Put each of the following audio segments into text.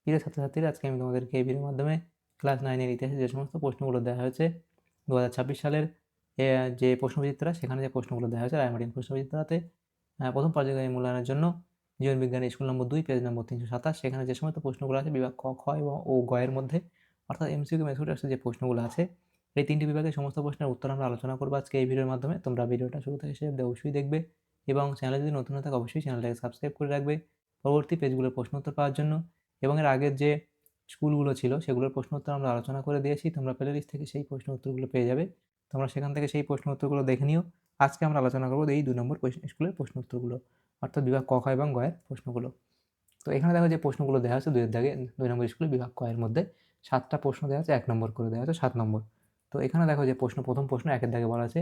প্রিয় ছাত্রছাত্রীরা, আজকে আমি তোমাদেরকে এই ভিডিওর মাধ্যমে ক্লাস 9-এর ইতিহাসে যে সমস্ত প্রশ্নগুলো দেওয়া হয়েছে 2026 সালের যে প্রশ্নবিচিত্রা, সেখানে যে প্রশ্নগুলো দেওয়া হয়েছে রায়মার্টিন প্রশ্নবিচিত্রাতে প্রথম পর্যায়ে মূল্যায়নের জন্য জীবনবিজ্ঞান স্কুল নম্বর 2 পেজ নম্বর 327, সেখানে যে সমস্ত প্রশ্নগুলো আছে বিভাগ ক, খ ও গ এর মধ্যে, অর্থাৎ এমসিকিউ মেথড আসলে যে প্রশ্নগুলো আছে এই তিনটি বিভাগের সমস্ত প্রশ্নের উত্তর আমরা আলোচনা করবো আজকে এই ভিডিওর মাধ্যমে। তোমরা ভিডিওটা শুরু থেকে শেষ অবধি অবশ্যই দেখবে এবং চ্যানেলে যদি নতুন হয়ে থাকে অবশ্যই চ্যানেলটাকে সাবস্ক্রাইব করে রাখবে পরবর্তী পেজগুলোর প্রশ্ন উত্তর পাওয়ার জন্য। এবং এর আগের যে স্কুলগুলো ছিল সেগুলোর প্রশ্ন উত্তর আমরা আলোচনা করে দিয়েছি, তোমরা প্লে লিস্ট থেকে সেই প্রশ্ন উত্তরগুলো পেয়ে যাবে, তোমরা সেখান থেকে সেই প্রশ্ন উত্তরগুলো দেখে নিও। আজকে আমরা আলোচনা করবো এই 2 নম্বর স্কুলের প্রশ্ন উত্তরগুলো, অর্থাৎ বিভাগ ক, খ এবং গ এর প্রশ্নগুলো। তো এখানে দেখো যে প্রশ্নগুলো দেওয়া আছে 2 দাগে 2 নম্বর স্কুলে বিভাগ ক এর মধ্যে 7টা প্রশ্ন দেওয়া আছে, 1 নম্বর করে দেওয়া আছে 7 নম্বর। তো এখানে দেখো যে প্রথম প্রশ্ন 1 এর দাগে বলা আছে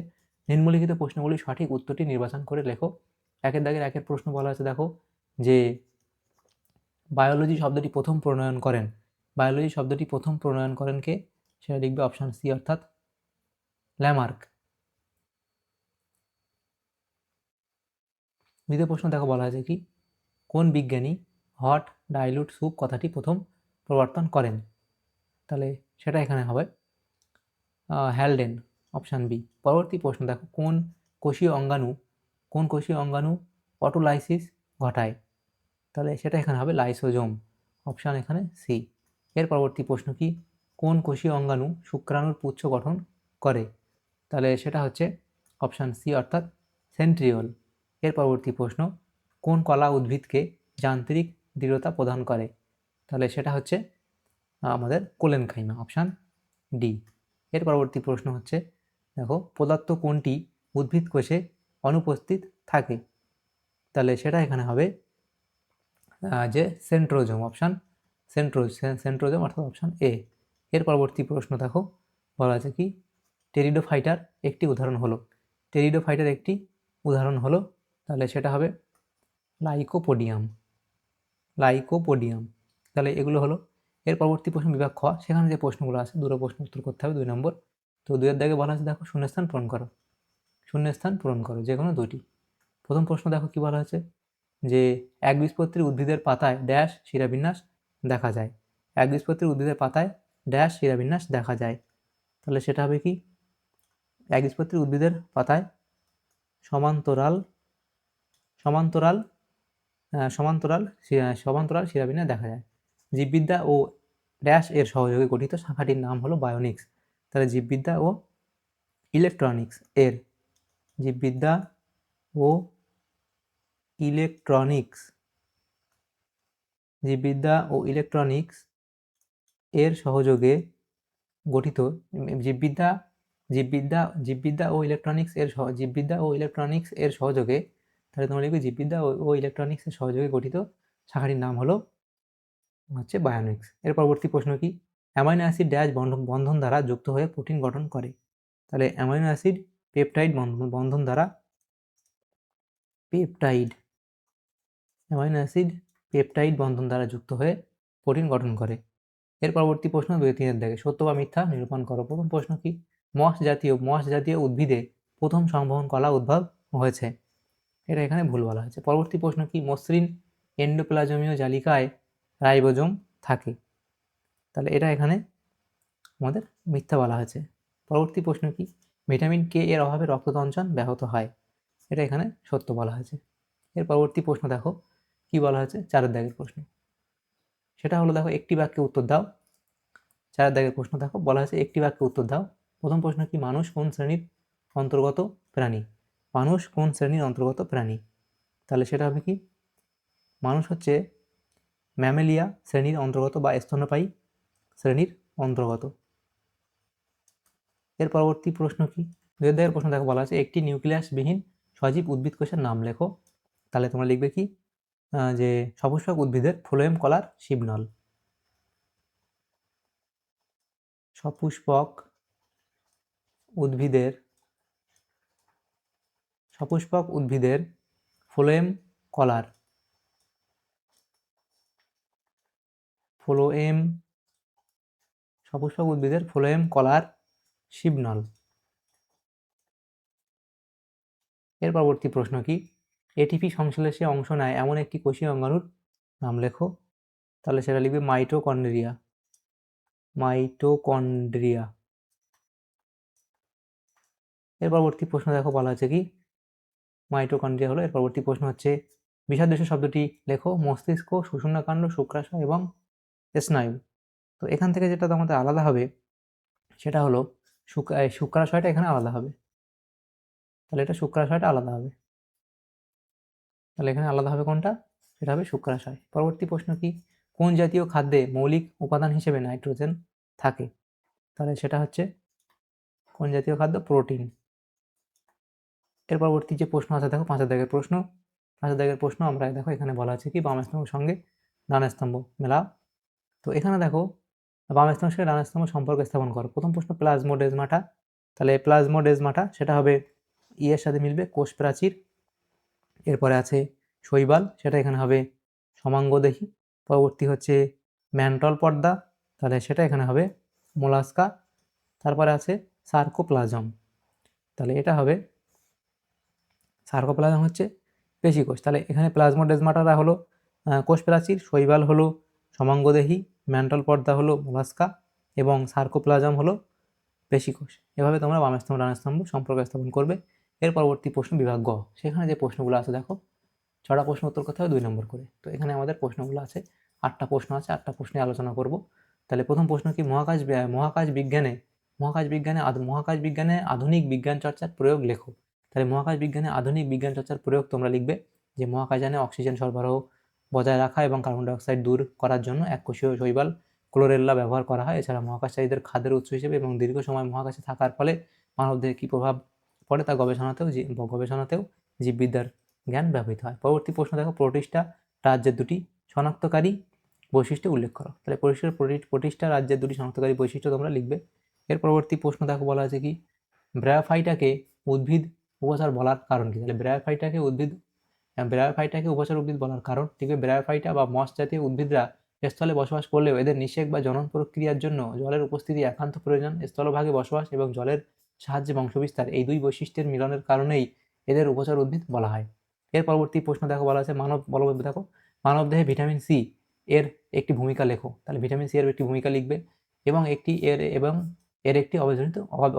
নিম্নলিখিত প্রশ্নগুলির সঠিক উত্তরটি নির্বাচন করে লেখো। 1 এর দাগের 1 প্রশ্ন বলা আছে দেখো যে বায়োলজি শব্দটি প্রথম প্রণয়ন করেন, বায়োলজি শব্দটি প্রথম প্রণয়ন করেন কে? সেটা লিখবে অপশন সি, অর্থাৎ ল্যামার্ক। দ্বিতীয় প্রশ্ন দেখো বলা আছে কি কোন বিজ্ঞানী হট ডাইলুট স্যুপ কথাটি প্রথম প্রবর্তন করেন? তাহলে সেটা এখানে হবে হ্যালডেন, অপশান বি। পরবর্তী প্রশ্ন দেখো কোন কোষীয় অঙ্গাণু অটোলাইসিস ঘটায়? তাহলে সেটা এখানে হবে লাইসোজোম, অপশান এখানে সি। এর পরবর্তী প্রশ্ন কি কোন কোষীয় অঙ্গাণু শুক্রাণুর পুচ্ছ গঠন করে? তাহলে সেটা হচ্ছে অপশান সি, অর্থাৎ সেন্ট্রিওল। এর পরবর্তী প্রশ্ন কোন কলা উদ্ভিদকে যান্ত্রিক দৃঢ়তা প্রদান করে? তাহলে সেটা হচ্ছে আমাদের কোলেনকাইমা, অপশান ডি। এর পরবর্তী প্রশ্ন হচ্ছে দেখো পদার্থ কোনটি উদ্ভিদ কোষে অনুপস্থিত থাকে? তাহলে সেটা এখানে হবে যে সেন্ট্রোজোম, অপশান সেন্ট্রোজোম অর্থাৎ অপশান এ। এর পরবর্তী প্রশ্ন দেখো বলা আছে কি টেরিডোফাইটার একটি উদাহরণ হলো? টেরিডোফাইটার একটি উদাহরণ হলো, তাহলে সেটা হবে লাইকোপোডিয়াম। তাহলে এগুলো হলো। এর পরবর্তী প্রশ্ন বিভাগ খ, সেখানে যে প্রশ্নগুলো আছে দুটো প্রশ্ন উত্তর করতে হবে 2 নম্বর। তো 2 এর দাগে বলা আছে দেখো শূন্যস্থান পূরণ করো যে কোনো দুটি। প্রথম প্রশ্ন দেখো কি বলা আছে যে একবীজপত্রী উদ্ভিদের পাতায় ড্যাশ শিরাবিন্যাস দেখা যায়। একবীজপত্রী উদ্ভিদের পাতায় ড্যাশ শিরাবিন্যাস দেখা যায়, তাহলে সেটা হবে কি একবীজপত্রী উদ্ভিদের পাতায় সমান্তরাল সমান্তরাল সমান্তরাল শিরাবিন্যাস দেখা যায়। জীববিদ্যা ও ড্যাশ এর সহযোগে গঠিত শাখাটির নাম হলো বায়োনিক্স। তাহলে জীববিদ্যা ও ইলেকট্রনিক্স এর জীববিদ্যা ও ইলেকট্রনিক্স এর সহযোগে গঠিত জীববিদ্যা ও ইলেকট্রনিক্স এর সহযোগে, তাহলে তোমরা লিখবে জীববিদ্যা ও ইলেকট্রনিক্স এর সহযোগে গঠিত শাখাটির নাম হলো হচ্ছে বায়োনিক্স। এর পরবর্তী প্রশ্ন কি অ্যামাইনো অ্যাসিড ড্যাশ বন্ধন দ্বারা যুক্ত হয়ে প্রোটিন গঠন করে? তাহলে অ্যামাইনো অ্যাসিড পেপটাইড বন্ধন দ্বারা যুক্ত হয়ে প্রোটিন গঠন করে। এর পরবর্তী প্রশ্ন 2-3 দেখে সত্য বা মিথ্যা নিরূপণ করো। প্রথম প্রশ্ন কি মস জাতীয় উদ্ভিদে প্রথম সংবহন কলা উদ্ভব হয়েছে? এটা এখানে ভুল বলা হয়েছে। পরবর্তী প্রশ্ন কি মসৃণ এন্ডোপ্লাজমীয় জালিকায় রাইবোজোম থাকে? তাহলে এটা এখানে আমাদের মিথ্যা বলা হয়েছে। পরবর্তী প্রশ্ন কি ভিটামিন কে এর অভাবে রক্ততঞ্চন ব্যাহত হয়? এটা এখানে সত্য বলা হয়েছে। এর পরবর্তী প্রশ্ন দেখো কি বলা হয়েছে 4 দাগের প্রশ্ন, সেটা হলো দেখো একটি বাক্যে উত্তর দাও। 4 দাগের প্রশ্ন দেখো বলা হয়েছে একটি বাক্যে উত্তর দাও। প্রথম প্রশ্ন কি মানুষ কোন শ্রেণীর অন্তর্গত প্রাণী? তাহলে সেটা হবে কি মানুষ হচ্ছে ম্যামেলিয়া শ্রেণীর অন্তর্গত বা স্তন্যপায়ী শ্রেণীর অন্তর্গত। এর পরবর্তী প্রশ্ন কি 2 দাগের প্রশ্ন দেখো বলা আছে একটি নিউক্লিয়াসবিহীন সজীব উদ্ভিদ কোষের নাম লেখো। তাহলে তোমরা লিখবে কি যে সপুষ্পক উদ্ভিদের ফ্লোয়েম কলার শিবনল। সপুষ্পক উদ্ভিদের ফ্লোয়েম কলার শিবনল। এর পরবর্তী প্রশ্ন কি এটিপি সংশ্লেষে অংশ নেয় এমন একটি কোষীয় অঙ্গাণুর নাম লেখো। তাহলে সেটা লিখবে মাইটোকন্ড্রিয়া। মাইটোকন্ড্রিয়া। এর পরবর্তী প্রশ্ন দেখো বলা আছে কি, মাইটোকন্ড্রিয়া হলো। এর পরবর্তী প্রশ্ন হচ্ছে বিষাদদোষী শব্দটি লেখো। মস্তিষ্ক, সুষুম্নাকাণ্ড, শুক্রাশয় এবং স্নায়ু। তো এখান থেকে যেটা তোমাদের আলাদা হবে সেটা হলো শুক্রাশয়টা এখানে আলাদা হবে। তাহলে এটা শুক্রাশয়টা আলাদা হবে। তাহলে এখানে আলাদা হবে কোনটা? সেটা হবে শুক্রাশয়। পরবর্তী প্রশ্ন কি, কোন জাতীয় খাদ্যে মৌলিক উপাদান হিসেবে নাইট্রোজেন থাকে? তাহলে সেটা হচ্ছে কোন জাতীয় খাদ্য? প্রোটিন। এর পরবর্তী যে প্রশ্ন আছে দেখো 5 দাগের প্রশ্ন। 5 দাগের প্রশ্ন আমরা দেখো এখানে বলা আছে কি, বাম স্তম্ভের সঙ্গে ডান স্তম্ভ মেলাও। তো এখানে দেখো বাম স্তম্ভের সঙ্গে ডান স্তম্ভ সম্পর্ক স্থাপন করো। প্রথম প্রশ্ন প্লাজমোডেজমাটা। তাহলে প্লাজমোডেজমাটা সেটা হবে এর সাথে মিলবে কোষ প্রাচীর। এরপরে আছে শৈবাল, সেটা এখানে হবে সমাঙ্গদেহী। পরবর্তী হচ্ছে ম্যান্টল পর্দা, তাহলে সেটা এখানে হবে মোলাস্কা। তারপরে আছে সার্কোপ্লাজম, তাহলে এটা হবে সার্কোপ্লাজম হচ্ছে পেশিকোষ। তাহলে এখানে প্লাজমোডেজমাটারা হলো কোষ প্রাচীর, শৈবাল হলো সমাঙ্গদেহী, ম্যান্টল পর্দা হলো মোলাস্কা এবং সার্কোপ্লাজম হলো পেশিকোষ। এভাবে তোমরা বাম স্তম্ভ ডান স্তম্ভ সম্পর্ক স্থাপন করবে। এর পরবর্তী প্রশ্ন বিভাগ গ, সেখানে যে প্রশ্নগুলো আছে দেখো 6টা প্রশ্ন উত্তর করতে হবে 2 নম্বর করে। তো এখানে আমাদের প্রশ্নগুলো আছে 8টা প্রশ্ন আছে, 8টা প্রশ্নে আলোচনা করব। তাহলে প্রথম প্রশ্ন কি, মহাকাশ বিজ্ঞানে আধুনিক বিজ্ঞান চর্চার প্রয়োগ লেখো। তাহলে মহাকাশ বিজ্ঞানে আধুনিক বিজ্ঞান চর্চার প্রয়োগ তোমরা লিখবে যে মহাকাশযানে অক্সিজেন সরবরাহ বজায় রাখা এবং কার্বন ডাইঅক্সাইড দূর করার জন্য এককোষীয় শৈবাল ক্লোরেল্লা ব্যবহার করা হয়। এছাড়া মহাকাশচারীদের খাদ্যের উৎস হিসেবে এবং দীর্ঘ সময় মহাকাশে থাকার ফলে মানবদেহে কী প্রভাব পড়ে তা গবেষণাতেও জীববিদ্যার জ্ঞান ব্যবহৃত হয়। পরবর্তী প্রশ্ন দেখো, প্রতিষ্ঠা রাজ্যের দুটি শনাক্তকারী বৈশিষ্ট্য উল্লেখ করো। তাহলে প্রতিষ্ঠা রাজ্যের দুটি শনাক্তকারী বৈশিষ্ট্য তোমরা লিখবে। এর পরবর্তী প্রশ্ন দেখো বলা আছে কি, ব্রায়োফাইটাকে উদ্ভিদ উভচর বলার কারণ কি? তাহলে ব্রায়োফাইটাকে উভচর উদ্ভিদ বলার কারণ লিখবে, ব্রায়োফাইটা বা মস জাতীয় উদ্ভিদরা স্থলে বসবাস করলেও এদের নিষেক বা জনন প্রক্রিয়ার জন্য জলের উপস্থিতি একান্ত প্রয়োজন। স্থলভাগে বসবাস এবং জলের সাহায্যে বংশবিস্তার, এই দুই বৈশিষ্ট্যের মিলনের কারণেই এদের উভচর উদ্ভিদ বলা হয়। এর পরবর্তী প্রশ্ন দেখো বলা আছে মানবদেহে ভিটামিন সি এর একটি ভূমিকা লেখো। তাহলে ভিটামিন সি এর একটি ভূমিকা লিখবে এবং এর একটি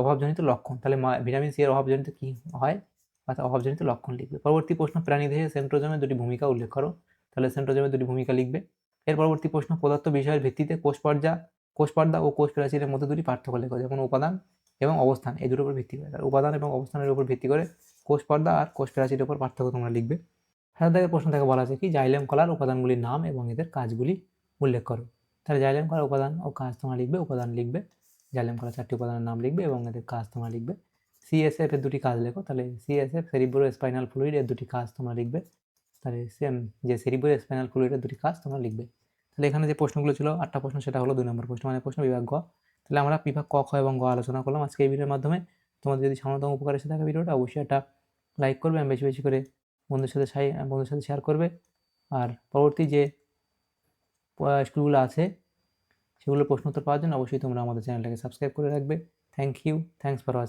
অভাবজনিত লক্ষণ। তাহলে ভিটামিন সি এর অভাবজনিত কি হয়, অর্থাৎ অভাবজনিত লক্ষণ লিখবে। পরবর্তী প্রশ্ন, প্রাণীদেহে সেন্ট্রোজোমের দুটি ভূমিকা উল্লেখ করো। তাহলে সেন্ট্রোজোমের দুটি ভূমিকা লিখবে। এর পরবর্তী প্রশ্ন, প্রদত্ত বিষয়ের ভিত্তিতে কোষপর্দা ও কোষ প্রাচীরের মধ্যে দুটি পার্থক্য লেখো। যেমন উপাদান এবং অবস্থান, এই দুটোর উপর ভিত্তি করে। উপাদান এবং অবস্থানের উপর ভিত্তি করে কোষ পর্দা আর কোষ প্রাচীরের উপর পার্থক্য তোমরা লিখবে। 7 দাগের প্রশ্ন থেকে বলা আছে কি, জাইলেম কলার উপাদানগুলির নাম এবং এদের কাজগুলি উল্লেখ করো। তাহলে জাইলেম কলার উপাদান ও কাজ তোমরা লিখবে, উপাদান লিখবে, জাইলেম কলার 4টি উপাদানের নাম লিখবে এবং এদের কাজ তোমরা লিখবে। সিএসএফ এর দুটি কাজ লেখো। তাহলে সিএসএফ সেরিব্রো স্পাইনাল ফ্লুইড এর দুটি কাজ তোমরা লিখবে। তাহলে সেম যে সেরিব্রো স্পাইনাল ফ্লুইডের দুটি কাজ তোমরা লিখবে। তাহলে এখানে যে প্রশ্নগুলো ছিল 8টা প্রশ্ন, সেটা হলো 2 নম্বর প্রশ্ন, মানে প্রশ্ন বিভাগ গ। তাহলে আমরা বিভাগ ক, খ এবং গ আলোচনা করলাম আজকে এই ভিডিওর মাধ্যমে। তোমাদের যদি সামান্যতম উপকার এসে থাকে ভিডিওটা, অবশ্যই একটা লাইক করবে এবং বেশি বেশি করে বন্ধুদের সাথে শেয়ার করবে। আর পরবর্তী যে স্কুলগুলো আছে সেগুলোর প্রশ্ন উত্তর পাওয়ার জন্য অবশ্যই তোমরা আমাদের চ্যানেলটাকে সাবস্ক্রাইব করে রাখবে। Thank you, thanks for watching.